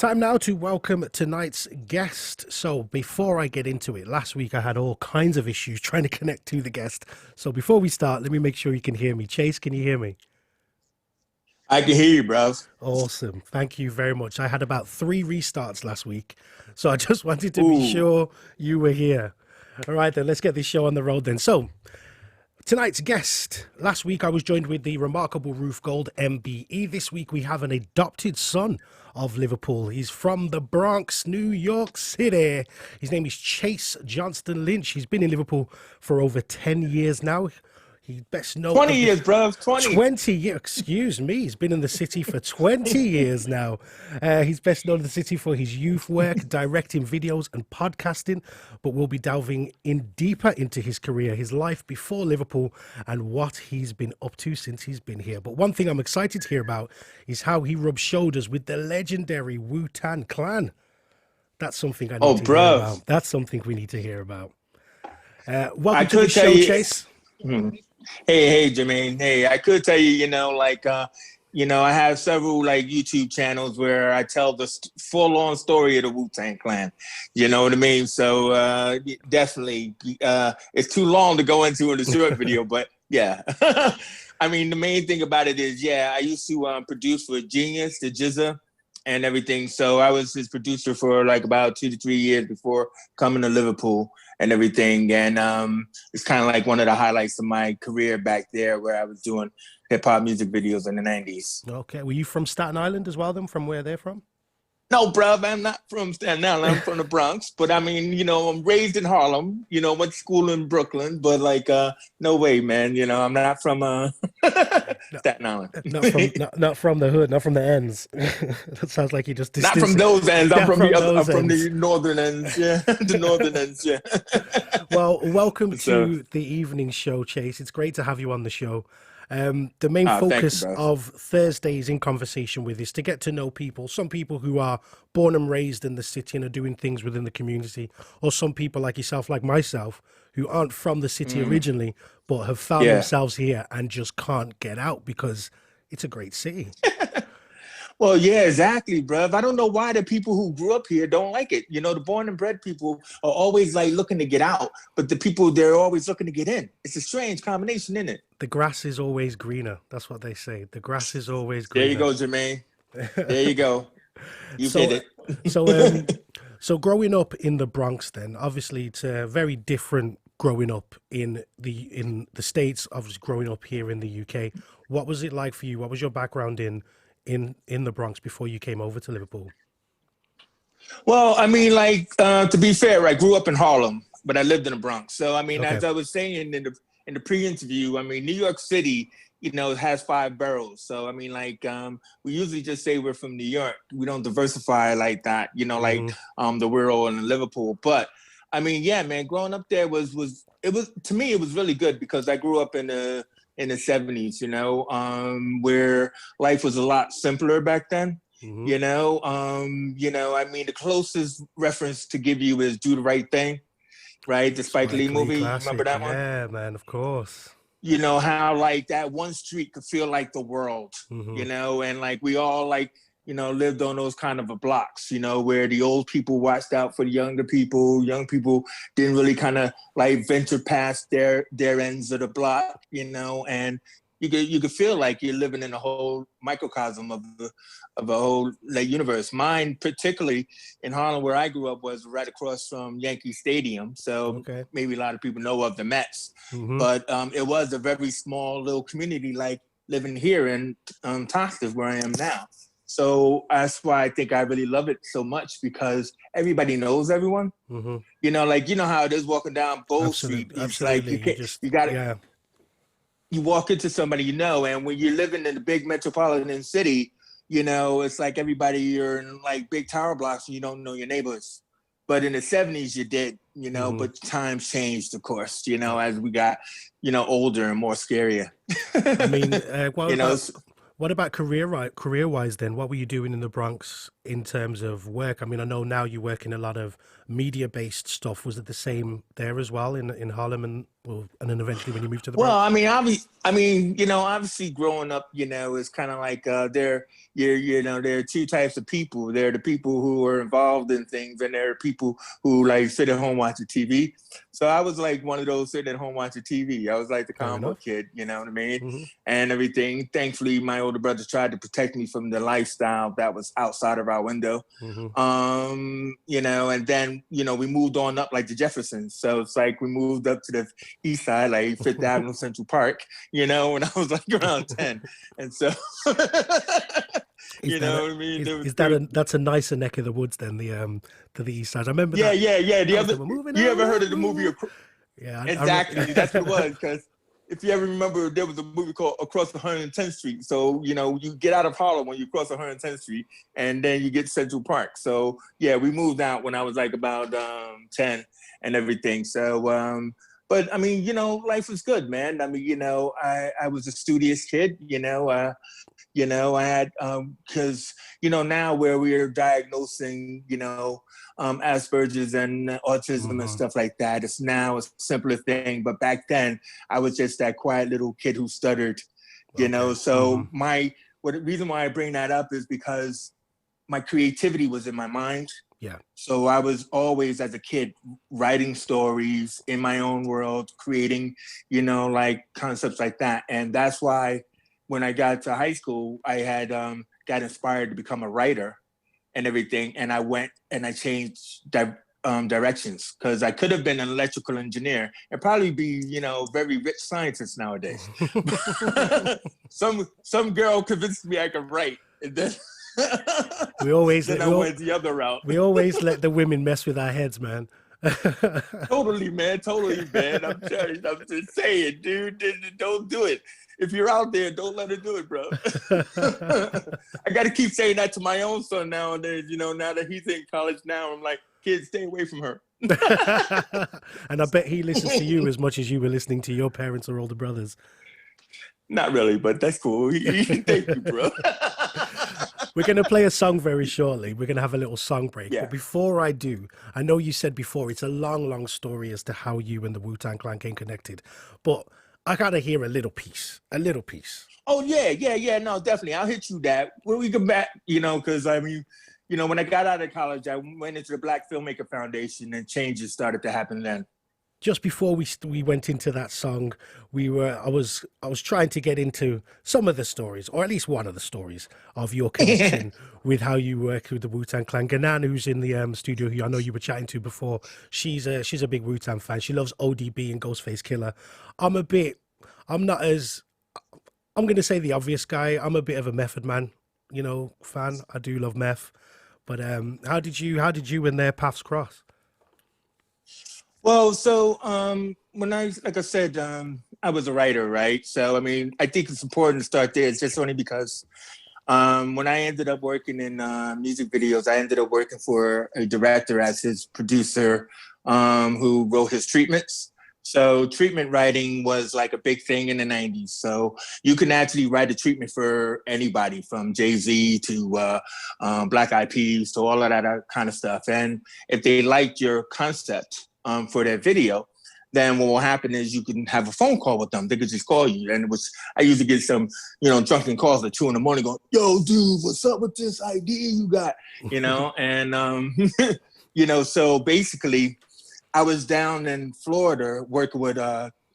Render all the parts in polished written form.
Time now to welcome tonight's guest. So before I get into it, last week I had all kinds of issues trying to connect to the guest. So before we start, let me make sure you can hear me. Chase, can you hear me? I can hear you, bro. Awesome. Thank you very much. I had about 3 restarts last week. So I just wanted to be Ooh, sure you were here. All right, then let's get this show on the road then. So tonight's guest. Last week I was joined with the remarkable Roof Gold MBE. This week we have an adopted son of Liverpool. He's from the Bronx, New York City. His name is Chase Johnston Lynch. He's been in Liverpool for over 10 years now. He's best known 20 of the years, bro. 20. 20 years, excuse me. He's been in the city for 20 years now. He's best known in the city for his youth work, directing videos and podcasting, but we'll be delving in deeper into his career, his life before Liverpool, and what he's been up to since he's been here. But one thing I'm excited to hear about is how he rubs shoulders with the legendary Wu-Tang Clan. That's something I need Oh, to hear bro. about. That's something we need to hear about. I Welcome to the could tell show, you. Chase. Mhm. Hey, Jermaine. Hey, I could tell you, I have several like YouTube channels where I tell the full-on story of the Wu-Tang Clan. You know what I mean? So definitely, it's too long to go into in a short video, but yeah. I mean, the main thing about it is, yeah, I used to produce for Genius, the Jizza, and everything. So I was his producer for like about 2 to 3 years before coming to Liverpool and everything. And it's kind of like one of the highlights of my career back there where I was doing hip hop music videos in the 90s. Okay. Were you from Staten Island as well, then, from where they're from? No, bruv, I'm not from Staten Island. I'm from the Bronx. But I mean, I'm raised in Harlem, went to school in Brooklyn. But like, no way, man. I'm not from No, Staten Island. not from the hood, not from the ends. That sounds like you just Not distance from it. those ends. I'm Not from the from other. I'm those from ends. the northern ends. Yeah, the northern ends. Yeah. Well, welcome So, to the evening show, Chase. It's great to have you on the show. The main thank you, focus bro. of Thursdays in Conversation with is to get to know people. Some people who are born and raised in the city and are doing things within the community, or some people like yourself, like myself, who aren't from the city Mm, originally, but have found yeah. themselves here and just can't get out because it's a great city. Well, yeah, exactly, bruv. I don't know why the people who grew up here don't like it. The born and bred people are always like looking to get out, but the people they're always looking to get in. It's a strange combination, isn't it? The grass is always greener. That's what they say. The grass is always There you greener. go, Jermaine. There you go. You've hit So, so, so growing up in the Bronx, then obviously it's very different growing up in the States. Obviously, growing up here in the UK. What was it like for you? What was your background in the Bronx before you came over to Liverpool? Well, I mean, like to be fair, I grew up in Harlem, but I lived in the Bronx. So, I mean, Okay. as I was saying in the pre-interview, I mean, New York City, has 5 boroughs. So, I mean, like we usually just say we're from New York. We don't diversify like that. Like Hmm. the Wirral and Liverpool. But I mean, yeah, man, growing up there was it was to me it was really good because I grew up in the 70s. Where life was a lot simpler back then. Hmm. I mean, the closest reference to give you is Do the Right Thing, right? The Spike Lee Spike Lee movie. You remember classic. that one? Yeah, man. Of course. How like that one street could feel like the world, Hmm. and like we all like, lived on those kind of a blocks, where the old people watched out for the younger people. Young people didn't really kind of like venture past their ends of the block, and you could feel like you're living in a whole microcosm of a whole like universe. Mine, particularly in Harlem, where I grew up, was right across from Yankee Stadium. So Okay. maybe a lot of people know of the Mets, Hmm. but it was a very small little community, like living here in Tostas, where I am now. So that's why I think I really love it so much because everybody knows everyone. Hmm. Like how it is walking down Bow Street. Absolutely. It's like Absolutely. you You can't, just you got to yeah. you walk into somebody and when you're living in a big metropolitan city, it's like everybody you're in like big tower blocks and you don't know your neighbors. But in the 70s you did, Hmm. but times changed, of course, as we got, older and more scarier. I mean, what you know, about s- what about career wise then? What were you doing in the Bronx in terms of work? I mean, I know now you work in a lot of media based stuff. Was it the same there as well in Harlem Well, and then eventually when you moved to the Well, Bronx? obviously growing up, it's kind of like there are two types of people. There are the people who are involved in things, and there are people who like sit at home watching TV. So I was like one of those sitting at home watching TV. I was like the Fair comic book enough. kid, you know what I mean? Hmm. And everything. Thankfully, my older brother tried to protect me from the lifestyle that was outside of our window. Hmm. And then, we moved on up like the Jeffersons. So it's like we moved up to the east side, like Fifth Avenue, Central Park, when I was like around 10. And so, Is you that know a, what I mean? is that that's a nicer neck of the woods than the to the east side? I remember Yeah, that. yeah, yeah. That was the moving You on ever heard that of the movie? road. Yeah, Exactly. That's what it was. Because if you ever remember, there was a movie called Across 110th Street. So, you get out of Harlem when you cross 110th Street, and then you get Central Park. So, yeah, we moved out when I was like about 10 and everything. So, but I mean, life was good, man. I mean, I was a studious kid, I had because now where we are diagnosing Asperger's and autism and Hmm. stuff like that, it's now a simpler thing. But back then I was just that quiet little kid who stuttered. Okay. Hmm. So the reason why I bring that up is because my creativity was in my mind. Yeah. So I was always, as a kid, writing stories in my own world, creating like concepts like that. And that's why when I got to high school, I had got inspired to become a writer and everything. And I went and I changed directions, because I could have been an electrical engineer and probably be, very rich scientist nowadays. Some girl convinced me I could write, and then we always then I went the other route. we always let the women mess with our heads, man. Totally, man. Totally, man. I'm just saying, dude, don't do it. If you're out there, don't let her do it, bro. I got to keep saying that to my own son nowadays. Now that he's in college now, I'm like, kids, stay away from her. And I bet he listens to you as much as you were listening to your parents or older brothers. Not really, but that's cool. Thank you, bro. We're going to play a song very shortly. We're going to have a little song break. Yeah. But before I do, I know you said before it's a long, long story as to how you and the Wu-Tang Clan came connected. But I got to hear a little piece. A little piece. Oh, yeah. No, definitely. I'll hit you that. When we come back, because I mean, when I got out of college, I went into the Black Filmmaker Foundation, and changes started to happen then. Just before we went into that song, I was trying to get into some of the stories, or at least one of the stories of your connection with how you work with the Wu-Tang Clan. Ganan, who's in the studio, who I know you were chatting to before, she's a big Wu-Tang fan. She loves ODB and Ghostface Killer. I'm not as, I'm going to say the obvious guy. I'm a bit of a Method Man, fan. I do love meth. But how did you and their paths cross? Well, so when like I said, I was a writer, right? So I mean, I think it's important to start there. It's just only because when I ended up working in music videos, I ended up working for a director as his producer, who wrote his treatments. So treatment writing was like a big thing in the 90s. So you can actually write a treatment for anybody, from Jay-Z to Black Eyed Peas to all of that kind of stuff. And if they liked your concept for that video, then what will happen is you can have a phone call with them. They could just call you. And I used to get some, drunken calls at 2 a.m. going, yo, dude, what's up with this idea you got? And, so basically I was down in Florida working with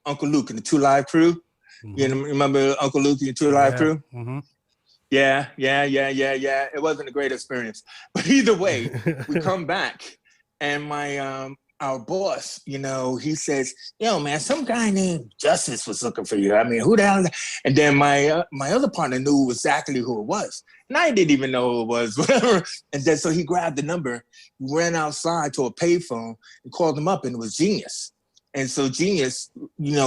Uncle Luke and the 2 Live Crew. Mm-hmm. Remember Uncle Luke and the 2 Live Crew? Mm-hmm. Yeah. It wasn't a great experience. But either way, we come back, and our boss, he says, yo, man, some guy named Justice was looking for you. I mean, who the hell? And then my other partner knew exactly who it was. And I didn't even know who it was, whatever. And then so he grabbed the number, ran outside to a payphone and called him up, and it was Genius. And so Genius,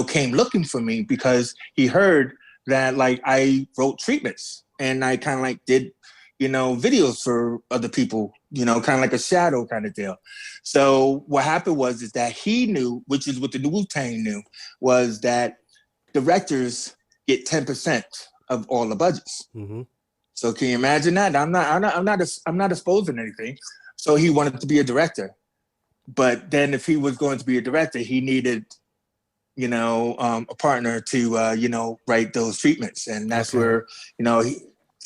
came looking for me because he heard that like I wrote treatments, and I kind of like did, videos for other people, kind of like a shadow kind of deal. So what happened is that he knew, which is what the Wu-Tang knew, was that directors get 10% of all the budgets. Mm-hmm. So can you imagine that? I'm not exposing anything. So he wanted to be a director. But then if he was going to be a director, he needed a partner to, write those treatments. And that's Okay.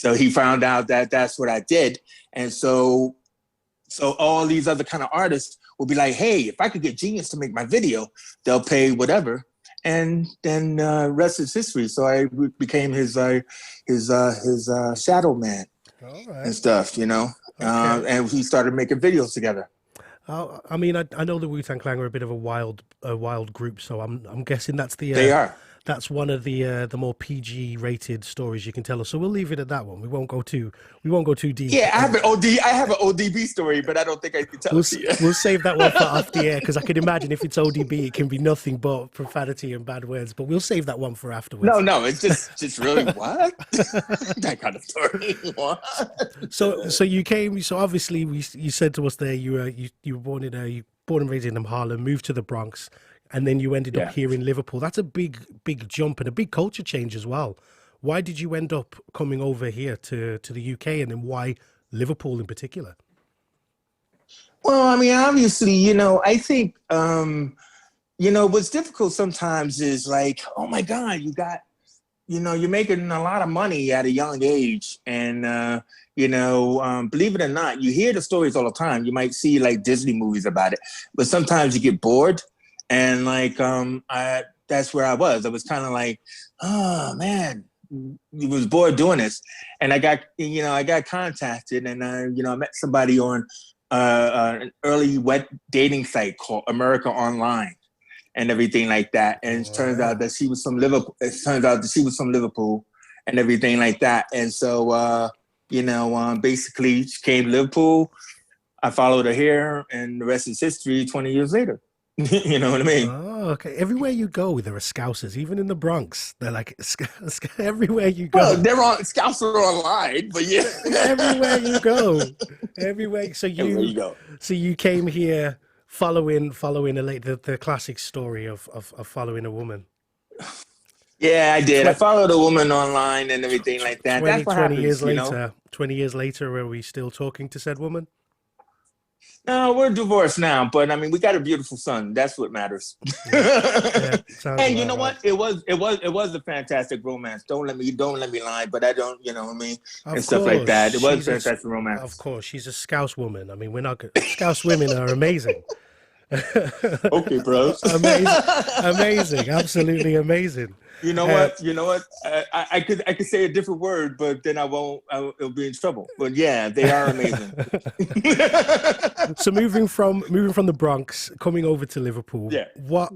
where, he found out that that's what I did. And so all these other kind of artists will be like, hey, if I could get Genius to make my video, they'll pay whatever. And then rest is history. So I became his shadow man All right. and stuff, Okay. and we started making videos together. I mean, I know the Wu-Tang Clan are a bit of a wild group, so I'm guessing They are. that's one of the more PG rated stories you can tell us. So we'll leave it at that one. We won't go too deep. Yeah, I have an ODB story, but I don't think I can tell it to you. We'll save that one for off the air, because I can imagine if it's ODB, it can be nothing but profanity and bad words. But we'll save that one for afterwards. No, it's just really what that kind of story. What? So you came. So obviously, you said to us there you were born and raised in Harlem, moved to the Bronx, and then you ended up here in Liverpool. That's a big jump and a big culture change as well. Why did you end up coming over here to the UK, and then why Liverpool in particular? Well, I mean, obviously, I think, what's difficult sometimes is like, oh my God, you're making a lot of money at a young age. And, believe it or not, you hear the stories all the time. You might see like Disney movies about it, but sometimes you get bored. And like, that's where I was. I was kind of like, oh man, I was bored doing this. And I got contacted, and I met somebody on an early web dating site called America Online and everything like that. And it turns out that she was from Liverpool. And everything like that. And so, basically she came to Liverpool. I followed her here, and the rest is history 20 years later. You know what I mean? Oh, okay. Everywhere you go, there are Scousers. Even in the Bronx, they're like everywhere you go. Well, they're on Scouts are online, but yeah. Everywhere you go, everywhere. So Everywhere you go. So you came here following the classic story of following a woman. Yeah, I did. I followed a woman online and everything like that. 20, That's what 20 happens, years later. 20 years later, are we still talking to said woman? No, we're divorced now, but I mean, we got a beautiful son. That's what matters. Yeah, and you know what? It was a fantastic romance. Don't let me lie, but I don't, you know what I mean, and stuff like that. It was a fantastic romance. Of course, she's a Scouse woman. I mean, we're not Scouse women are amazing. Okay, bros. Amazing, absolutely amazing. You know what? I could say a different word, but then I won't. It'll be in trouble. But yeah, they are amazing. So moving from the Bronx, coming over to Liverpool. Yeah. What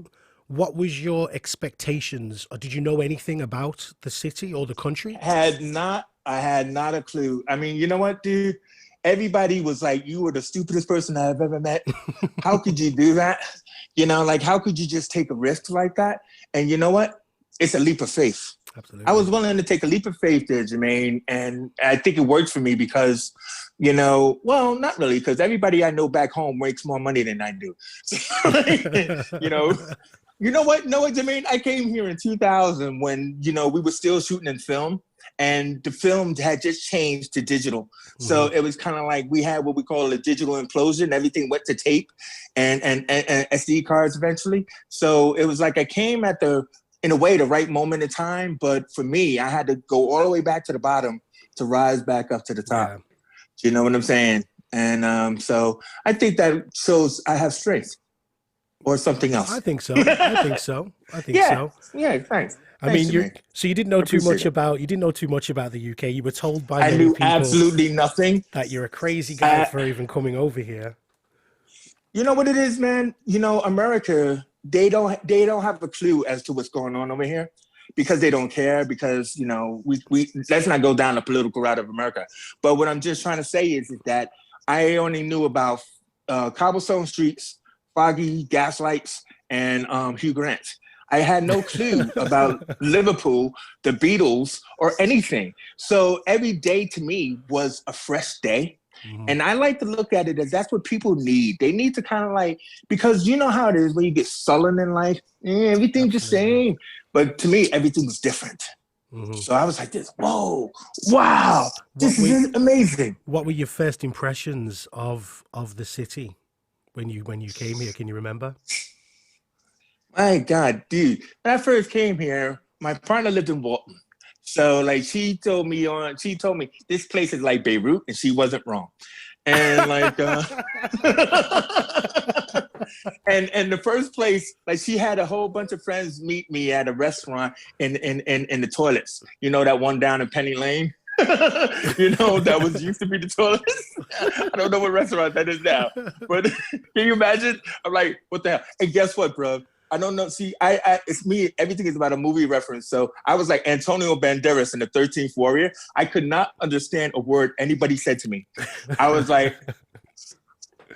was your expectations? Or did you know anything about the city or the country? I had not a clue. I mean, you know what, dude? Everybody was like, you were the stupidest person I've ever met. How could you do that? Like, how could you just take a risk like that? And you know what? It's a leap of faith. Absolutely. I was willing to take a leap of faith there, Jermaine. And I think it worked for me because, well, not really, because everybody I know back home makes more money than I do. You know what, Jermaine? I came here in 2000 when, we were still shooting in film. And the film had just changed to digital. So it was kind of like we had what we call a digital implosion. Everything went to tape and SD cards eventually. So it was like I came at in a way, the right moment in time. But for me, I had to go all the way back to the bottom to rise back up to the top. Yeah. Do you know what I'm saying? And so I think that shows I have strength or something else. I think so. So. Yeah, thanks. I mean, you didn't know too much about the UK. You were told by many people absolutely nothing that you're a crazy guy for even coming over here. You know what it is, man? America, they don't have a clue as to what's going on over here because they don't care because, we let's not go down the political route of America. But what I'm just trying to say is that I only knew about cobblestone streets, foggy gas lights, and Hugh Grant. I had no clue about Liverpool, the Beatles, or anything. So every day to me was a fresh day. Mm-hmm. And I like to look at it as that's what people need. They need to kind of like, because you know how it is when you get sullen in life, everything's the same. But to me, everything was different. Mm-hmm. So I was like this, whoa, wow, this is amazing. What were your first impressions of the city when you came here? Can you remember? My God, dude. When I first came here, my partner lived in Walton. So like she told me this place is like Beirut, and she wasn't wrong. And like and the first place, like she had a whole bunch of friends meet me at a restaurant in the toilets. You know that one down in Penny Lane? That was used to be the toilets. I don't know what restaurant that is now. But can you imagine? I'm like, what the hell? And guess what, bro? I don't know. See, it's me. Everything is about a movie reference. So I was like Antonio Banderas in the 13th Warrior. I could not understand a word anybody said to me. I was like,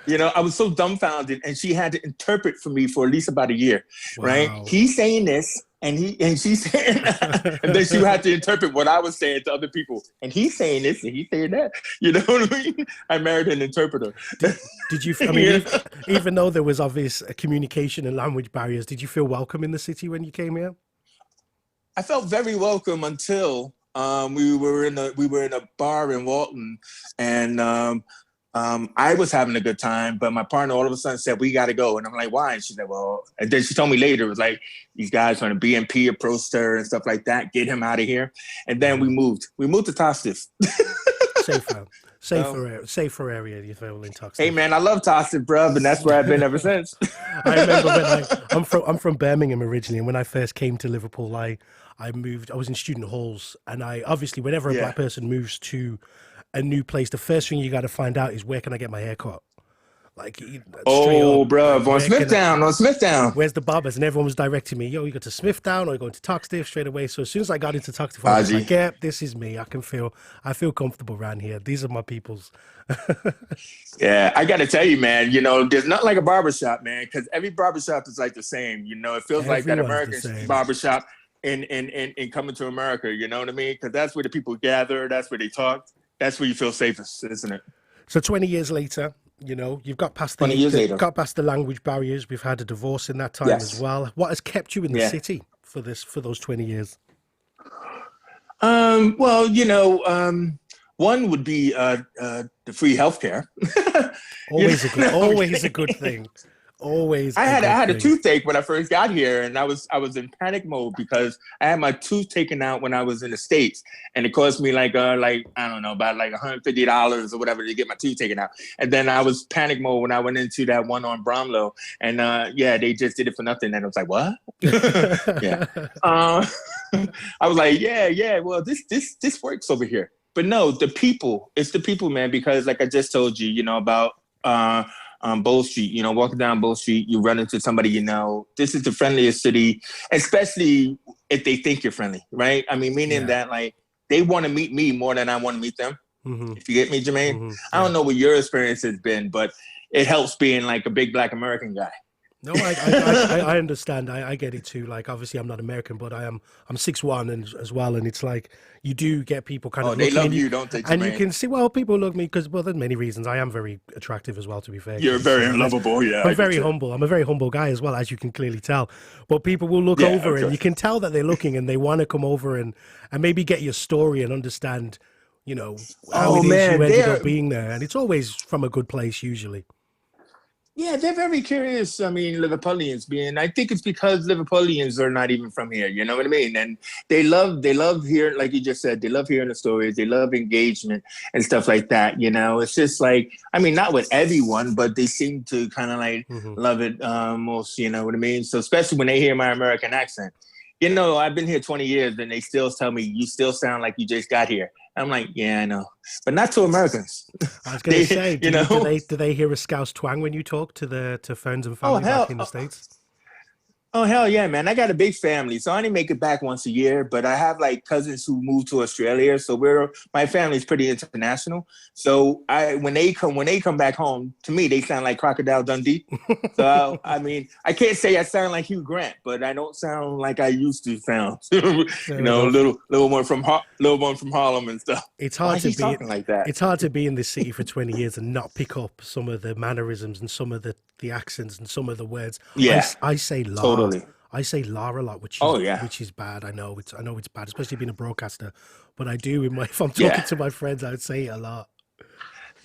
I was so dumbfounded, and she had to interpret for me for at least about a year, right? Wow. He's saying this, and she's saying that, and then she had to interpret what I was saying to other people, and he's saying this, and he's saying that. You know what I mean? I married an interpreter. Did you? I mean, even though there was obvious communication and language barriers, did you feel welcome in the city when you came here? I felt very welcome until we were in a bar in Walton, and I was having a good time, but my partner all of a sudden said, "We got to go." And I'm like, "Why?" And she said, "Well," and then she told me later, it was like, these guys from the BNP approached her and stuff like that, get him out of here. And then we moved to Tostif. Safer area, you feel in Toxteth. Hey man, I love Tostif, bruv, and that's where I've been ever since. I remember when I'm from Birmingham originally, and when I first came to Liverpool, I moved. I was in student halls, and I obviously, whenever a black person moves to a new place, the first thing you got to find out is, where can I get my hair cut? Like, bro, on Smithtown. Where's the barbers? And everyone was directing me, you go to Smithtown or you go to Toxteth straight away. So as soon as I got into Toxteth, I was like, yeah, this is me. I feel comfortable around here. These are my peoples. Yeah, I got to tell you, man, there's nothing like a barbershop, man, because every barbershop is like the same. It feels like that American barbershop in coming to America, you know what I mean? Because that's where the people gather. That's where they talk. That's where you feel safest, isn't it? So 20 years later, you've got past the language barriers. We've had a divorce in that time as well. What has kept you in the city for those 20 years? Well, one would be the free healthcare. Always a good thing. Always. I had a toothache when I first got here, and I was in panic mode because I had my tooth taken out when I was in the States, and it cost me like I don't know, about like $150 or whatever to get my tooth taken out. And then I was panic mode when I went into that one on Bromlow, and they just did it for nothing. And I was like, what? Yeah. I was like, yeah. Well, this works over here. But no, it's the people, man. Because like I just told you, about Bow Street, walking down Bow Street, you run into somebody, this is the friendliest city, especially if they think you're friendly, right? I mean, meaning that like they want to meet me more than I want to meet them. Mm-hmm. If you get me, Jermaine. Mm-hmm. I don't know what your experience has been, but it helps being like a big Black American guy. No, I understand. I get it too. Like, obviously, I'm not American, but I'm 6'1" and as well, and it's like you do get people kind of. They love you, don't they? And you can see, people love me because there's many reasons. I am very attractive as well. To be fair, you're very lovable. Yeah, I'm very humble. I'm a very humble guy as well, as you can clearly tell. But people will look over, and you can tell that they're looking, and they want to come over and maybe get your story and understand, how you ended up being there, and it's always from a good place usually. Yeah, they're very curious. I mean, Liverpudlians I think it's because Liverpudlians are not even from here. You know what I mean? And they love hearing, like you just said, they love hearing the stories. They love engagement and stuff like that. It's just like, I mean, not with everyone, but they seem to kind of like love it most. You know what I mean? So especially when they hear my American accent. I've been here 20 years, and they still tell me, you still sound like you just got here. I'm like, yeah, I know, but not to Americans. I was going to say, do they hear a Scouse twang when you talk to friends and family back in the States? Oh, hell yeah, man. I got a big family, so I only make it back once a year, but I have like cousins who moved to Australia. So my family's pretty international. So when they come back home, to me, they sound like Crocodile Dundee. So I mean, I can't say I sound like Hugh Grant, but I don't sound like I used to sound. Little one from Harlem and stuff. It's hard to be talking like that. It's hard to be in this city for 20 years and not pick up some of the mannerisms and some of the accents and some of the words. Yeah, I say la. Totally. I say la a lot, which is bad. I know it's bad, especially being a broadcaster. But I do if I'm talking to my friends, I would say it a lot.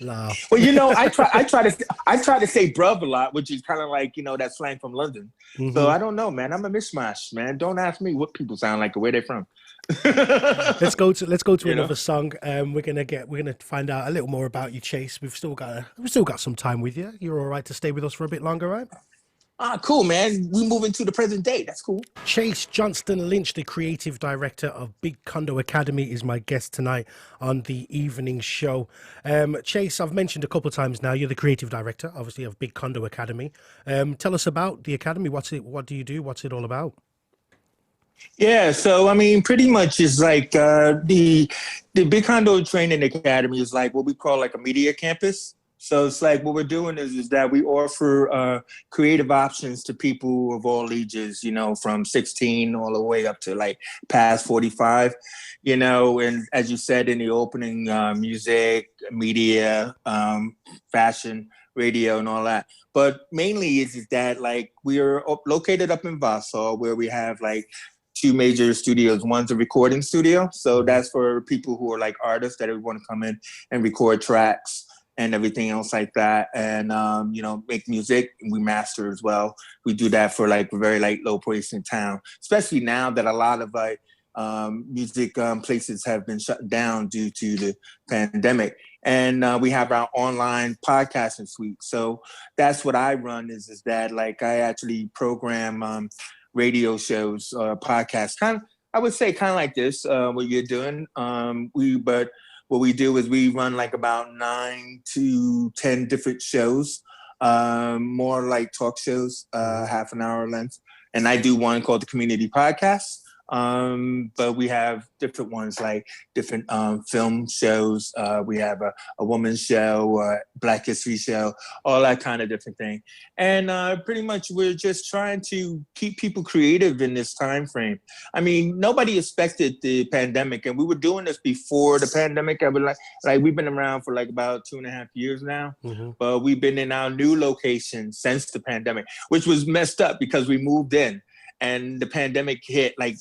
Laugh. Well, I try to say bruv a lot, which is kind of like, that slang from London. So I don't know, man. I'm a mishmash, man. Don't ask me what people sound like or where they're from. Let's go to You know? another song. We're gonna find out a little more about you, Chase. We've still got some time with you. You're all right to stay with us for a bit longer, right? Ah, cool, man. We move into the present day. That's cool. Chase Johnston Lynch, the creative director of Big Condo Academy, is my guest tonight on the evening show. Chase, I've mentioned a couple of times now, you're the creative director, obviously, of Big Condo Academy. Tell us about the academy. What do you do? What's it all about? Yeah, so I mean, pretty much is like the Big Condo Training Academy is like what we call like a media campus. So it's like what we're doing is that we offer creative options to people of all ages, from 16 all the way up to like past 45, and as you said in the opening, music, media, fashion, radio, and all that. But mainly is that like we are located up in Vassar, where we have like two major studios. One's a recording studio. So that's for people who are like artists that want to come in and record tracks and everything else like that. And, make music. We master as well. We do that for like very like low price in town, especially now that a lot of like music places have been shut down due to the pandemic. And we have our online podcasting suite. So that's what I run is that like I actually program radio shows, podcasts, I would say kind of like this, what you're doing. But what we do is we run like about 9 to 10 different shows, more like talk shows, half an hour length. And I do one called the Community Podcast. But we have different ones like different film shows. We have a woman's show, Black History show, all that kind of different thing. And pretty much we're just trying to keep people creative in this time frame. I mean, nobody expected the pandemic, and we were doing this before the pandemic. I would like we've been around for like about 2.5 years now, but we've been in our new location since the pandemic, which was messed up because we moved in. And the pandemic hit, I'm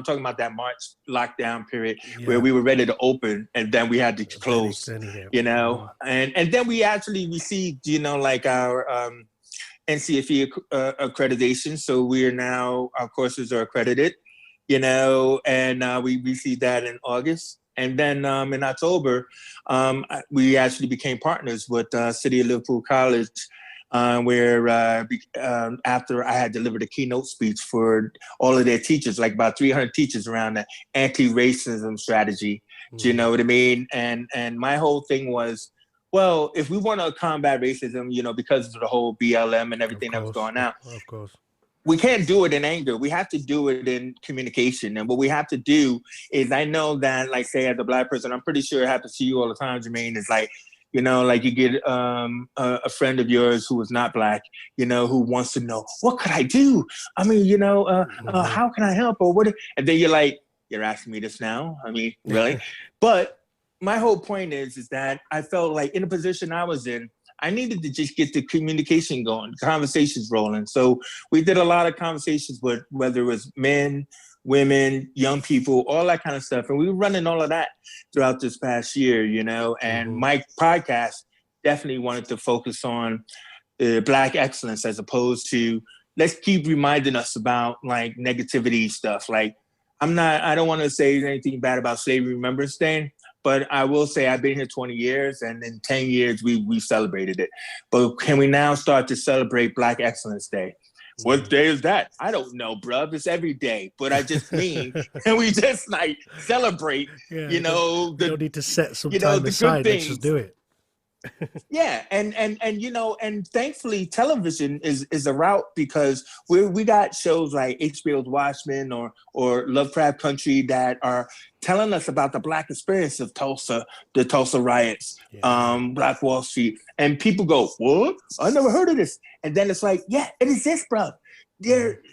talking about that March lockdown period where we were ready to open and then we had to close, and then we actually received, like our NCFE accreditation. So our courses are accredited, and we received that in August. And then in October, we actually became partners with City of Liverpool College, where after I had delivered a keynote speech for all of their teachers, like about 300 teachers around the anti-racism strategy. Do you know what I mean? And my whole thing was, well, if we want to combat racism, because of the whole BLM and everything that was going on, of course, we can't do it in anger. We have to do it in communication. And what we have to do is, I know that, like, say, as a Black person, I'm pretty sure it happens to you all the time, Jermaine, is like, like you get a friend of yours who is not Black, who wants to know, what could I do? I mean, how can I help? Or what? And then you're like, you're asking me this now? I mean, really? But my whole point is that I felt like in the position I was in, I needed to just get the communication going, conversations rolling. So we did a lot of conversations with whether it was men, women, young people, all that kind of stuff. And we were running all of that throughout this past year, and my podcast definitely wanted to focus on Black excellence as opposed to let's keep reminding us about like negativity stuff. Like I don't want to say anything bad about Slavery Remembrance Day, but I will say I've been here 20 years and in 10 years we celebrated it. But can we now start to celebrate Black Excellence Day? What day is that? I don't know, bruv. It's every day. But I just mean, and we just like celebrate, you don't need to set some time aside. Let's just do it. Yeah, and thankfully television is a route because we got shows like HBO's Watchmen or Lovecraft Country that are telling us about the Black experience of Tulsa, the Tulsa riots, Black Wall Street, and people go, "What? I never heard of this." And then it's like, yeah, it exists, bro.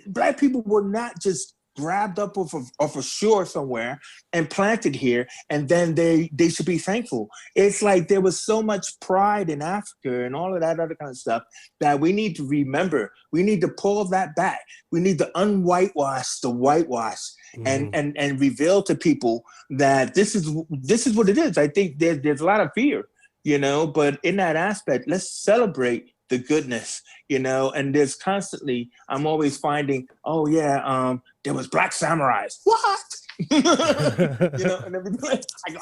Black people were not just grabbed up off a shore somewhere and planted here, and then they should be thankful. It's like there was so much pride in Africa and all of that other kind of stuff that we need to remember. We need to pull that back. We need to unwhitewash the whitewash and reveal to people that this is what it is. I think there's a lot of fear, but in that aspect, let's celebrate the goodness, and there's constantly, I'm always finding, oh yeah, there was black samurais. What? And everything. I go,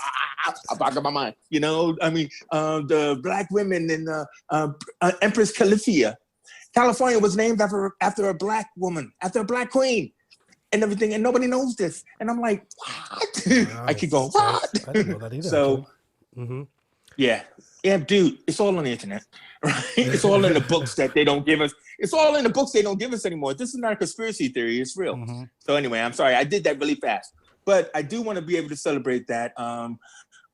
I'm back in my mind. The black women in Empress Califia, California was named after a black woman, after a black queen, and everything, and nobody knows this. And I'm like, what? Wow. I keep going, what? I didn't know that either. So, yeah, dude, it's all on the internet, right? It's all in the books that they don't give us. It's all in the books they don't give us anymore. This is not a conspiracy theory. It's real. So anyway, I'm sorry. I did that really fast. But I do want to be able to celebrate that.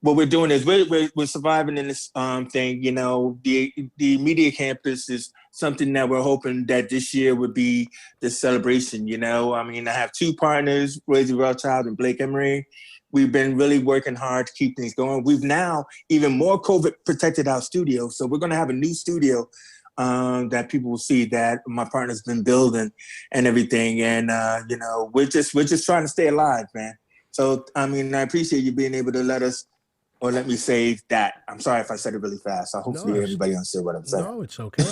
What we're doing is we're surviving in this thing. The media campus is something that we're hoping that this year would be the celebration. I have two partners, Rosie Rothschild and Blake Emery. We've been really working hard to keep things going. We've now even more COVID protected our studio. So we're going to have a new studio that people will see that my partner's been building and everything. And, we're just trying to stay alive, man. So, I appreciate you being able to let me say that. I'm sorry if I said it really fast. So hopefully everybody understood what I'm saying. No, it's okay.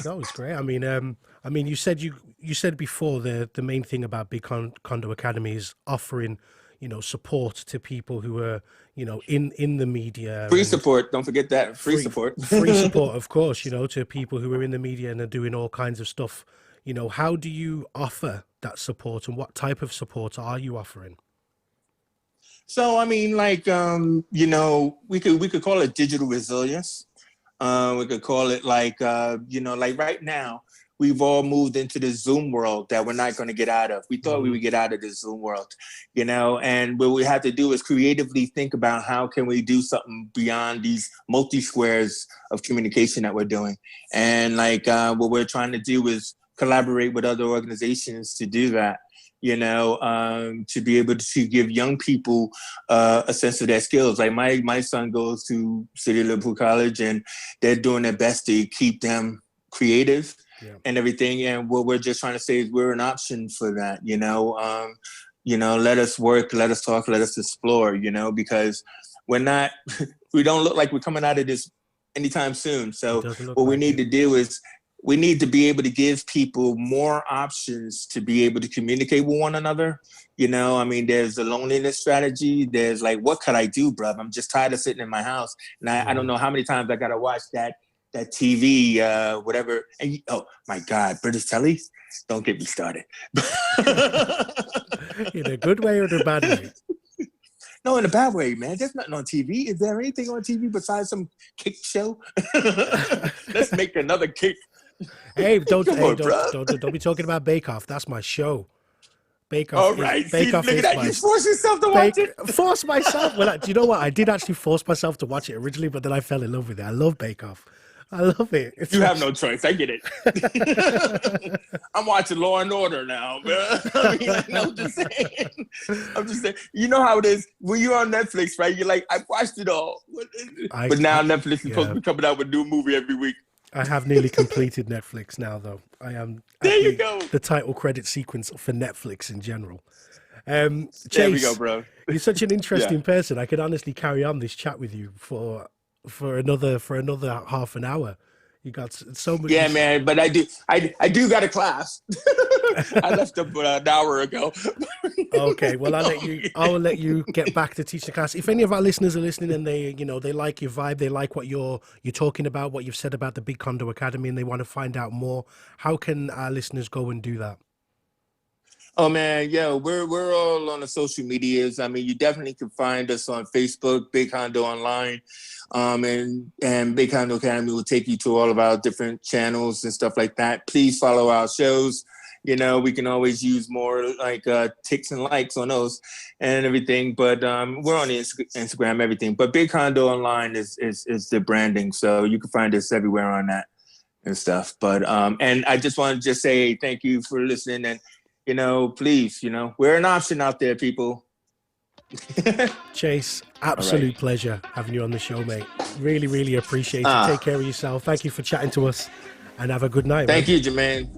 No, it's great. You said before the main thing about Big Condo Academy is offering, support to people who are, in the media. Free support. Don't forget that. Free support. Free support, of course, to people who are in the media and are doing all kinds of stuff. How do you offer that support, and what type of support are you offering? So, we could call it digital resilience. We could call it like right now, we've all moved into the Zoom world that we're not going to get out of. We thought we would get out of the Zoom world, and what we have to do is creatively think about how can we do something beyond these multi-squares of communication that we're doing. And what we're trying to do is collaborate with other organizations to do that, to be able to give young people a sense of their skills. Like my son goes to City of Liverpool College, and they're doing their best to keep them creative and everything. And what we're just trying to say is we're an option for that, let us work, let us talk, let us explore, because we don't look like we're coming out of this anytime soon. So what we need to do is we need to be able to give people more options to be able to communicate with one another. There's the loneliness strategy. There's what could I do, bruv? I'm just tired of sitting in my house. And I don't know how many times I got to watch that TV, whatever. And oh my God, British telly? Don't get me started. In a good way or the bad way? No, in a bad way, man. There's nothing on TV. Is there anything on TV besides some cake show? Let's make another cake. Hey, don't be talking about Bake Off. That's my show. Bake Off. All right. Bake Off is my... You force yourself to watch it. Force myself. Well, do you know what? I did actually force myself to watch it originally, but then I fell in love with it. I love Bake Off. I love it. You have no choice. I get it. I'm watching Law and Order now, man. I'm just saying. You know how it is when you're on Netflix, right? You're like, I've watched it all. But now Netflix is supposed to be coming out with a new movie every week. I have nearly completed Netflix now, though. I am. There you go. The title credit sequence for Netflix in general. Chase, there we go, bro. You're such an interesting person. I could honestly carry on this chat with you for another half an hour. You got so much. Yeah, man. But I do got a class. I left up an hour ago. Okay, well I'll let you get back to teach the class. If any of our listeners are listening and they like your vibe, they like what you're talking about, what you've said about the Big Condo Academy, and they want to find out more, how can our listeners go and do that? Oh man, yeah, we're all on the social medias. You definitely can find us on Facebook, Big Condo Online, and Big Condo Academy will take you to all of our different channels and stuff like that. Please follow our shows. We can always use more ticks and likes on those and everything. But we're on Instagram, everything. But Big Condo Online is the branding, so you can find us everywhere on that and stuff. But and I just want to just say thank you for listening, and please, we're an option out there, people. Chase, absolute pleasure having you on the show, mate. Really, really appreciate it. Take care of yourself. Thank you for chatting to us, and have a good night. Thank you, Jermaine.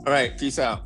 All right, peace out.